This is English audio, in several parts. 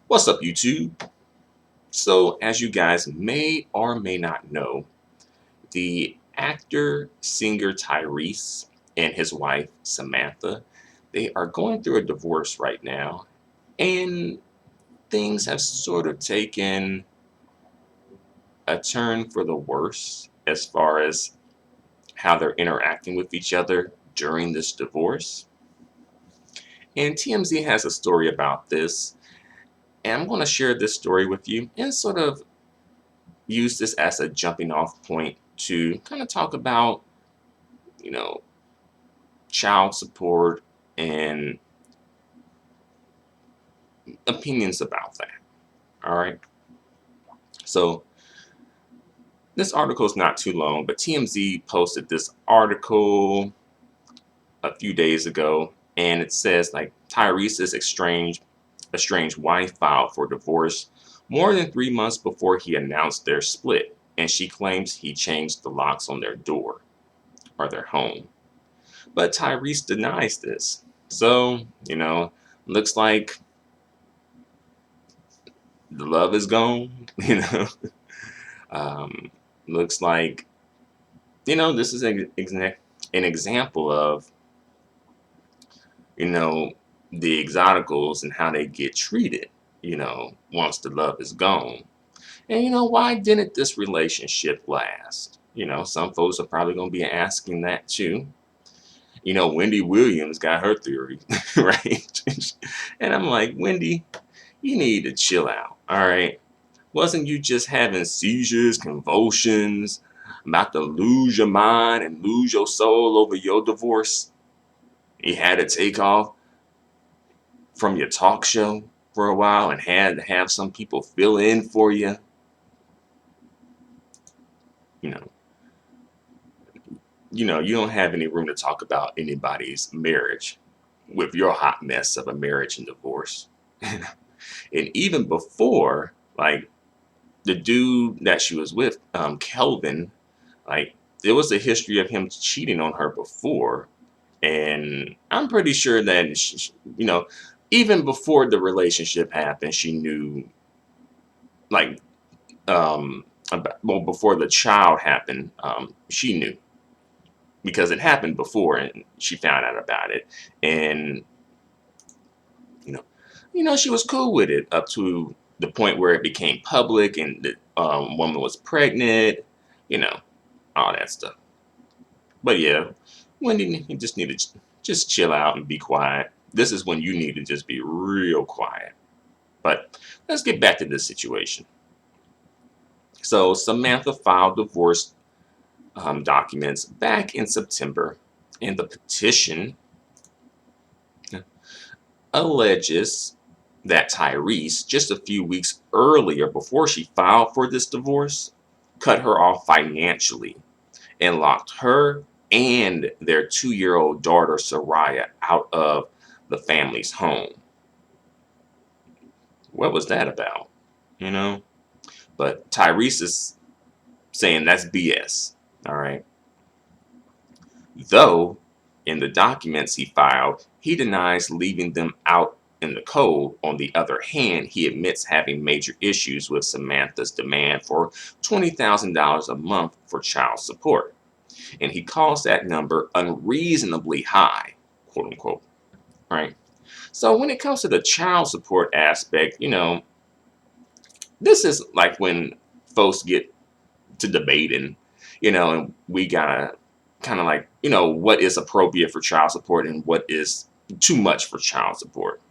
What's up, YouTube? So, as you guys may or may not know, the actor singer Tyrese and his wife Samantha, they are going through a divorce right now, and things have sort of taken a turn for the worse as far as how they're interacting with each other during this divorce. And TMZ has a story about this, and I'm going to share this story with you and sort of use this as a jumping off point to kind of talk about, you know, child support and opinions about that. All right. So this article is not too long, but TMZ posted this article a few days ago, and it says like Tyrese's estranged wife filed for divorce more than 3 months before he announced their split, and she claims he changed the locks on their door or their home. But Tyrese denies this. So, looks like the love is gone, Um, looks like, this is an example of, you know, the exoticals and how they get treated, once the love is gone. And, why didn't this relationship last? Some folks are probably going to be asking that too. Wendy Williams got her theory, right? And I'm like, Wendy, you need to chill out, all right? Wasn't you just having seizures, convulsions, about to lose your mind and lose your soul over your divorce? You had to take off from your talk show for a while and had to have some people fill in for you. You know, you don't have any room to talk about anybody's marriage with your hot mess of a marriage and divorce. And even before, like the dude that she was with, Kelvin, like there was a history of him cheating on her before, and I'm pretty sure that even before the relationship happened, she knew, like, well, before the child happened, she knew because it happened before, and she found out about it, and you know, she was cool with it up to the point where it became public, and the woman was pregnant, you know, all that stuff. But yeah, Wendy, you just need to just chill out and be quiet. This is when you need to just be real quiet. But let's get back to this situation. So Samantha filed divorce documents back in September, and the petition alleges that Tyrese, just a few weeks earlier before she filed for this divorce, cut her off financially and locked her and their 2-year-old daughter Soraya out of the family's home. What was that about? You know? But Tyrese is saying that's BS. All right. Though, in the documents he filed, he denies leaving them out in the cold. On the other hand, he admits having major issues with Samantha's demand for $20,000 a month for child support. And he calls that number unreasonably high, quote unquote. Right? So when it comes to the child support aspect, this is like when folks get to debating, and we gotta kind of like, what is appropriate for child support and what is too much for child support.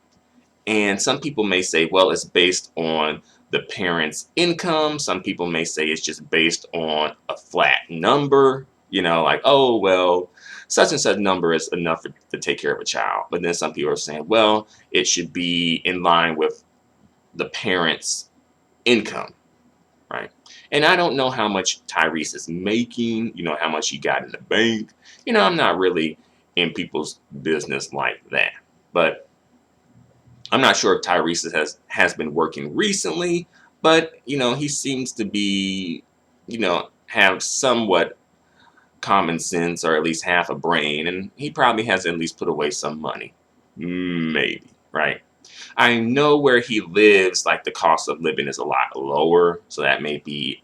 And some people may say, well, it's based on the parent's income. Some people may say it's just based on a flat number, like, oh, well, such and such number is enough to take care of a child. But then some people are saying, well, it should be in line with the parent's income. Right. And I don't know how much Tyrese is making, how much he got in the bank. I'm not really in people's business like that. But I'm not sure if Tyrese has been working recently, but he seems to be, have somewhat common sense, or at least half a brain, and he probably has at least put away some money. Maybe, right? I know where he lives, like the cost of living is a lot lower. So that may be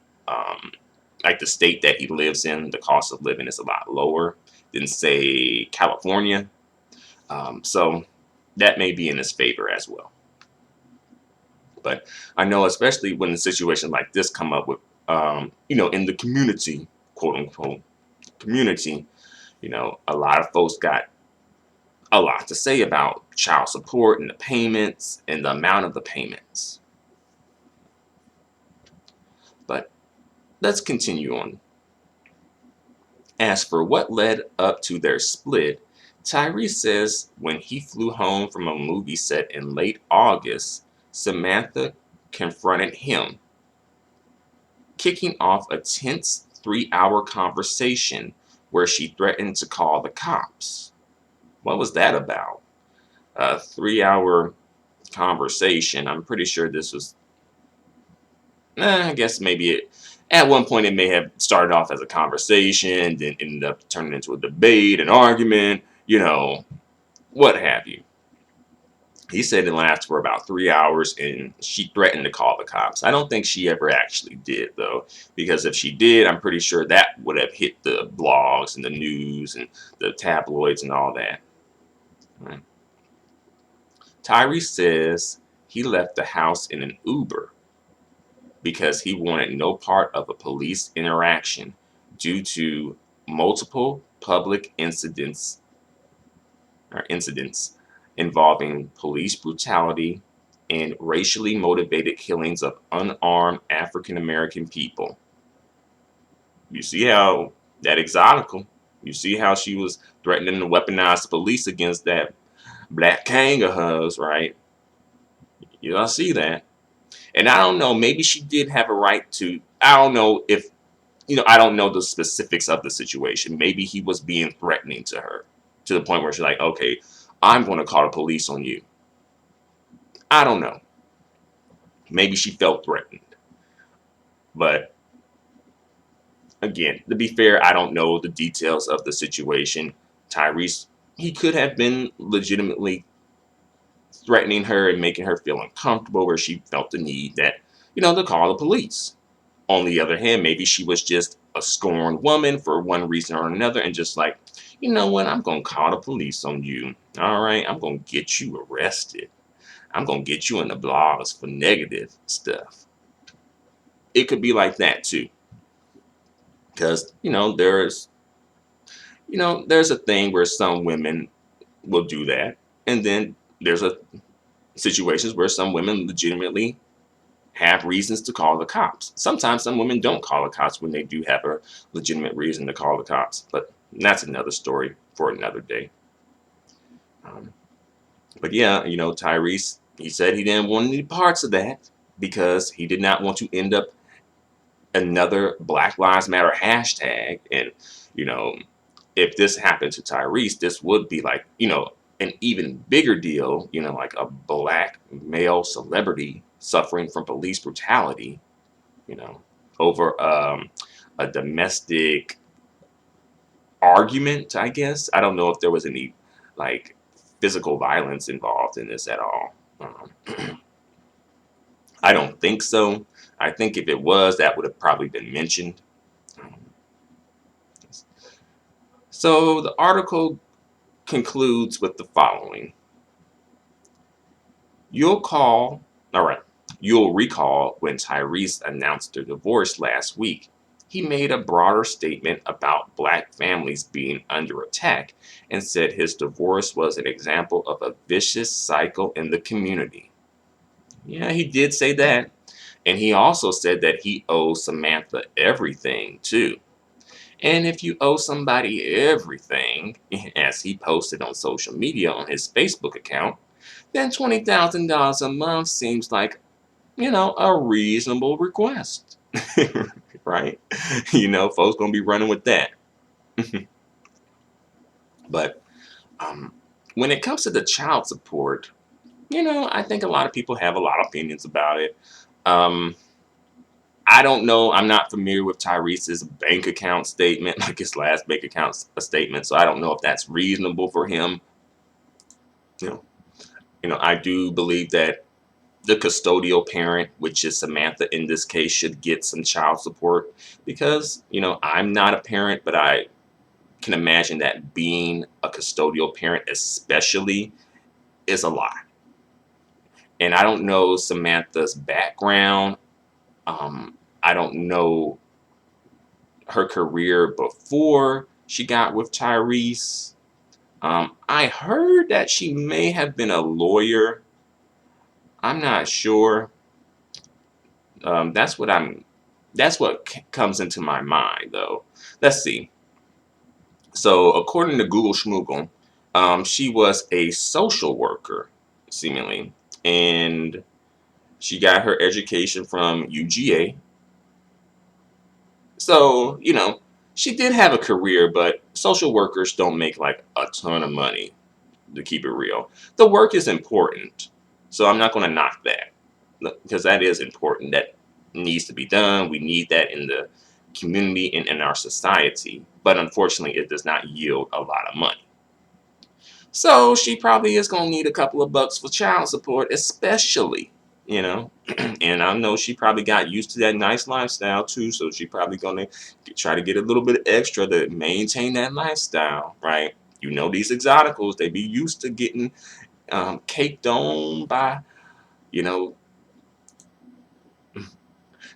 like the state that he lives in, the cost of living is a lot lower than, say, California. So that may be in his favor as well. But I know, especially when a situation like this come up with, in the community, quote unquote, community, a lot of folks got a lot to say about child support and the payments and the amount of the payments. But let's continue on. As for what led up to their split, Tyrese says when he flew home from a movie set in late August, Samantha confronted him, kicking off a tense 3-hour conversation where she threatened to call the cops. What was that about? A 3-hour conversation. I'm pretty sure this was, I guess maybe at one point it may have started off as a conversation, then ended up turning into a debate, an argument, what have you. He said it lasted for about 3 hours and she threatened to call the cops. I don't think she ever actually did, though, because if she did, I'm pretty sure that would have hit the blogs and the news and the tabloids and all that. Right. Tyrese says he left the house in an Uber because he wanted no part of a police interaction due to multiple public incidents involving police brutality and racially motivated killings of unarmed African American people. You see how that exotical, you see how she was threatening to weaponize the police against that black king of hers, right? I see that. And I don't know, maybe she did have a right to, I don't know if, I don't know the specifics of the situation. Maybe he was being threatening to her to the point where she's like, okay, I'm going to call the police on you. I don't know. Maybe she felt threatened. But again, to be fair, I don't know the details of the situation. Tyrese, he could have been legitimately threatening her and making her feel uncomfortable where she felt the need that, to call the police. On the other hand, maybe she was just a scorned woman for one reason or another and just like, you know what, I'm going to call the police on you. All right, I'm going to get you arrested. I'm going to get you in the blogs for negative stuff. It could be like that too. Because, there's a thing where some women will do that. And then there's situations where some women legitimately have reasons to call the cops. Sometimes some women don't call the cops when they do have a legitimate reason to call the cops. But that's another story for another day. But yeah, Tyrese, he said he didn't want any parts of that because he did not want to end up another Black Lives Matter hashtag. And, if this happened to Tyrese, this would be like, an even bigger deal, like a black male celebrity suffering from police brutality, over a domestic argument, I guess. I don't know if there was any like physical violence involved in this at all. I don't think so. I think if it was, that would have probably been mentioned. So the article concludes with the following. You'll recall when Tyrese announced their divorce last week, he made a broader statement about Black families being under attack and said his divorce was an example of a vicious cycle in the community. Yeah, he did say that. And he also said that he owes Samantha everything, too. And if you owe somebody everything, as he posted on social media on his Facebook account, then $20,000 a month seems like, a reasonable request. Right? Folks gonna be running with that. But when it comes to the child support, I think a lot of people have a lot of opinions about it. I don't know. I'm not familiar with Tyrese's bank account statement, like his last bank account statement. So I don't know if that's reasonable for him. I do believe that the custodial parent, which is Samantha in this case, should get some child support because, I'm not a parent, but I can imagine that being a custodial parent, especially, is a lot. And I don't know Samantha's background. I don't know her career before she got with Tyrese. I heard that she may have been a lawyer. I'm not sure. That's what comes into my mind, though. Let's see. So, according to Google Schmoogle, she was a social worker, seemingly, and she got her education from UGA. So, she did have a career, but social workers don't make like a ton of money, to keep it real. The work is important, so I'm not going to knock that because that is important. That needs to be done. We need that in the community and in our society, but unfortunately, it does not yield a lot of money. So she probably is going to need a couple of bucks for child support, especially, and I know she probably got used to that nice lifestyle too, so she probably going to try to get a little bit extra to maintain that lifestyle, right? These exoticals, they be used to getting caked on by, you know,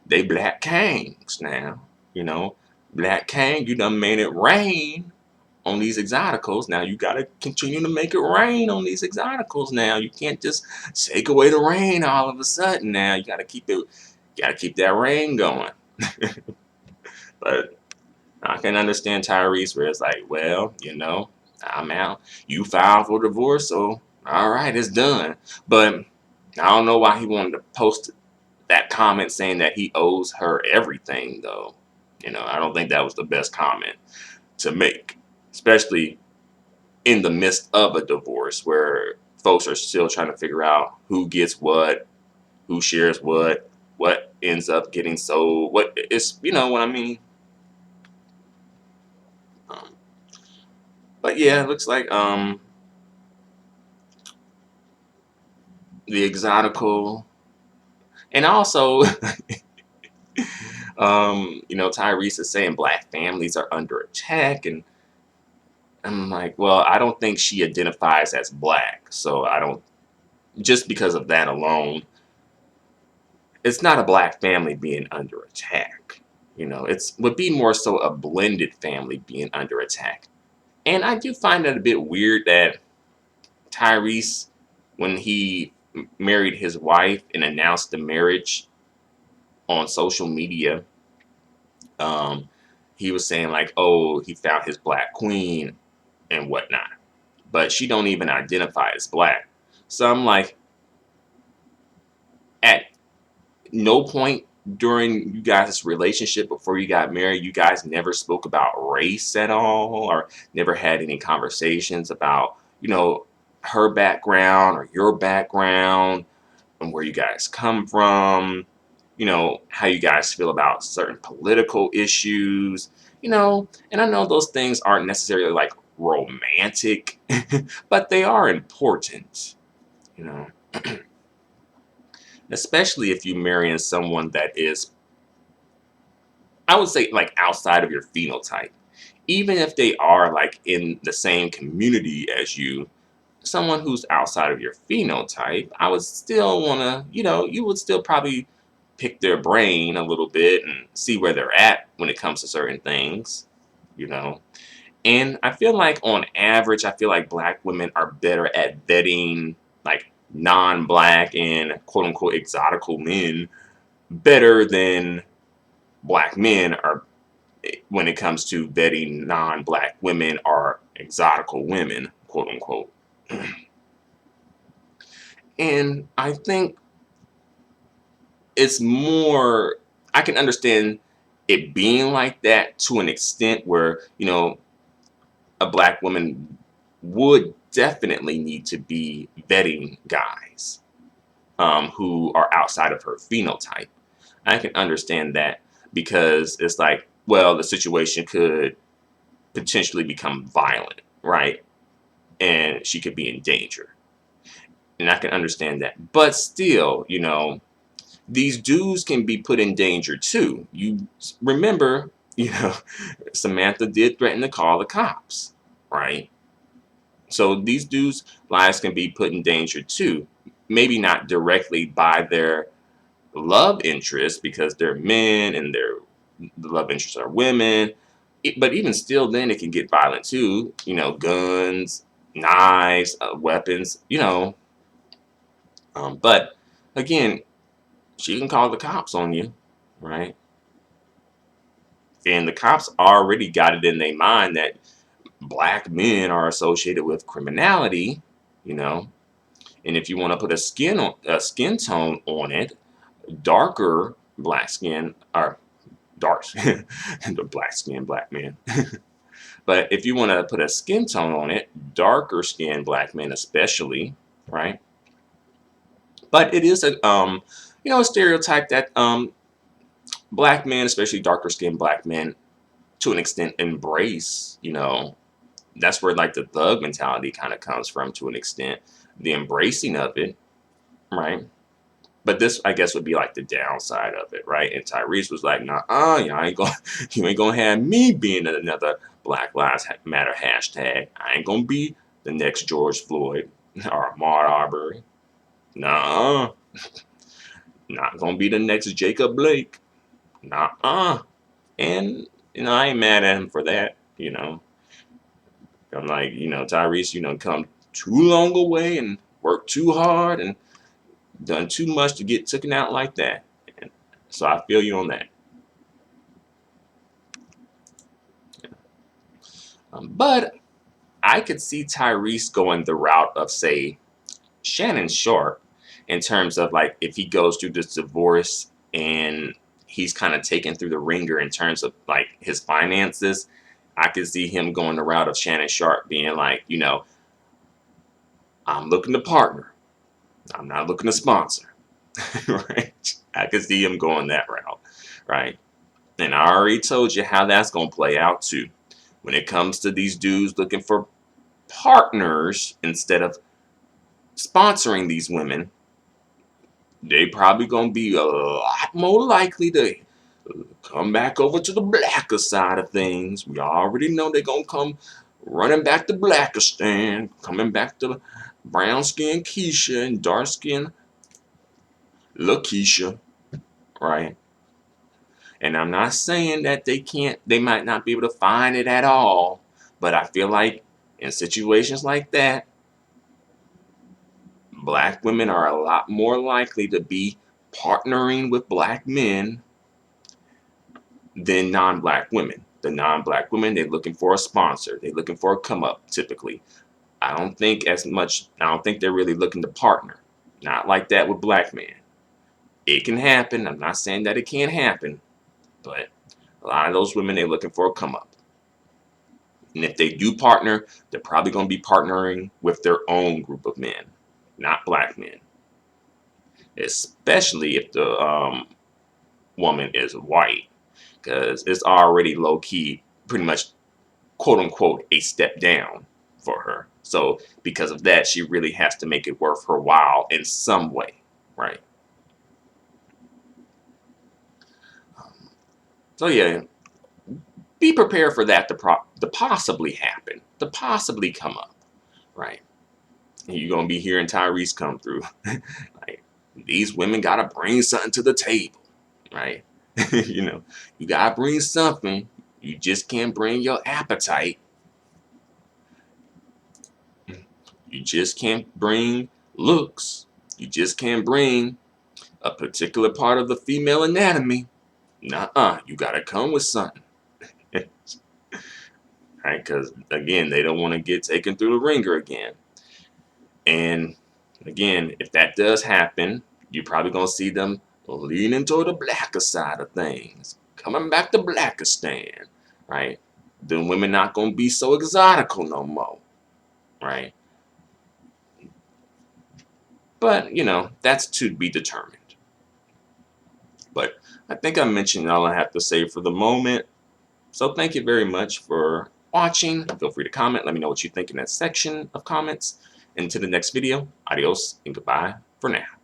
they black kings now, you know. Black king, you done made it rain on these exoticals. Now you gotta continue to make it rain on these exoticals now. You can't just take away the rain all of a sudden now. You gotta keep that rain going. But I can understand Tyrese where it's like, well, I'm out. You filed for divorce, so all right, it's done. But I don't know why he wanted to post that comment saying that he owes her everything, though. I don't think that was the best comment to make, especially in the midst of a divorce where folks are still trying to figure out who gets what, who shares what ends up getting sold, what it's, what I mean. Um, but yeah, it looks like the exotical, and also Tyrese is saying black families are under attack, and I'm like, well, I don't think she identifies as black, so I don't. Just because of that alone, it's not a black family being under attack. It's would be more so a blended family being under attack. And I do find it a bit weird that Tyrese, when he married his wife and announced the marriage on social media, um, he was saying like, "Oh, he found his black queen and whatnot," but she don't even identify as black. So I'm like, at no point during you guys' relationship before you got married, you guys never spoke about race at all, or never had any conversations about, her background or your background and where you guys come from, how you guys feel about certain political issues, and I know those things aren't necessarily like romantic, but they are important, you know. Especially if you're marrying someone that is, I would say, like outside of your phenotype. Even if they are like in the same community as you, someone who's outside of your phenotype, I would still want to, you would still probably pick their brain a little bit and see where they're at when it comes to certain things, you know. And I feel like on average, I feel like black women are better at vetting like non-black and quote unquote exotical men better than black men are when it comes to vetting non-black women or exotical women, quote unquote. And I think it's more, I can understand it being like that to an extent where, a black woman would definitely need to be vetting guys who are outside of her phenotype. I can understand that because it's like, well, the situation could potentially become violent, right? And she could be in danger. And I can understand that. But still, these dudes can be put in danger too. You remember, Samantha did threaten to call the cops, right? So these dudes' lives can be put in danger too. Maybe not directly by their love interest because they're men and the love interests are women. But even still, then it can get violent too. Guns, knives, weapons. But again, she can call the cops on you, right? And the cops already got it in their mind that black men are associated with criminality, you know. And if you want to put a skin tone on it, darker black skin or dark the black skin black men. But if you want to put a skin tone on it, darker skinned black men especially, right? But it is a stereotype that black men, especially darker skinned black men, to an extent embrace. That's where like the thug mentality kind of comes from to an extent, the embracing of it, right? But this, I guess, would be like the downside of it, right? And Tyrese was like, "Nah, you ain't gonna have me being another Black Lives Matter hashtag. I ain't gonna be the next George Floyd or Ahmaud Arbery. Nah, not gonna be the next Jacob Blake. Nah." And I ain't mad at him for that. I'm like, Tyrese, come too long away and worked too hard and done too much to get taken out like that. And so I feel you on that. But I could see Tyrese going the route of, say, Shannon Sharpe in terms of like if he goes through this divorce and he's kind of taken through the ringer in terms of like his finances. I could see him going the route of Shannon Sharpe being like, I'm looking to partner. I'm not looking to sponsor. Right? I could see him going that route. Right? And I already told you how that's going to play out too. When it comes to these dudes looking for partners instead of sponsoring these women, they probably going to be a lot more likely to come back over to the blacker side of things. We already know they're going to come running back to Blackistan, coming back to brown skin Keisha and dark skin LaKeisha, right? And I'm not saying that they might not be able to find it at all, but I feel like in situations like that, black women are a lot more likely to be partnering with black men than non-black women. The non-black women, they're looking for a sponsor. They're looking for a come up typically. I don't think they're really looking to partner. Not like that with black men. It can happen. I'm not saying that it can't happen, but a lot of those women, they're looking for a come up. And if they do partner, they're probably going to be partnering with their own group of men, not black men. Especially if the woman is white, because it's already low key, pretty much, quote unquote, a step down for her. So because of that, she really has to make it worth her while in some way, right? So yeah, be prepared for that to possibly happen, to possibly come up, right? And you're gonna be hearing Tyrese come through, like these women gotta bring something to the table, right? You gotta bring something. You just can't bring your appetite. You just can't bring looks. You just can't bring a particular part of the female anatomy. Nuh-uh. You gotta come with something. Right? Because again, they don't want to get taken through the ringer again. And again, if that does happen, you're probably gonna see them leaning toward the blacker side of things, coming back to Blackistan, right? The women not gonna be so exotical no more, right? But that's to be determined. But I think I mentioned all I have to say for the moment. So thank you very much for watching. Feel free to comment. Let me know what you think in that section of comments. Until the next video, adios and goodbye for now.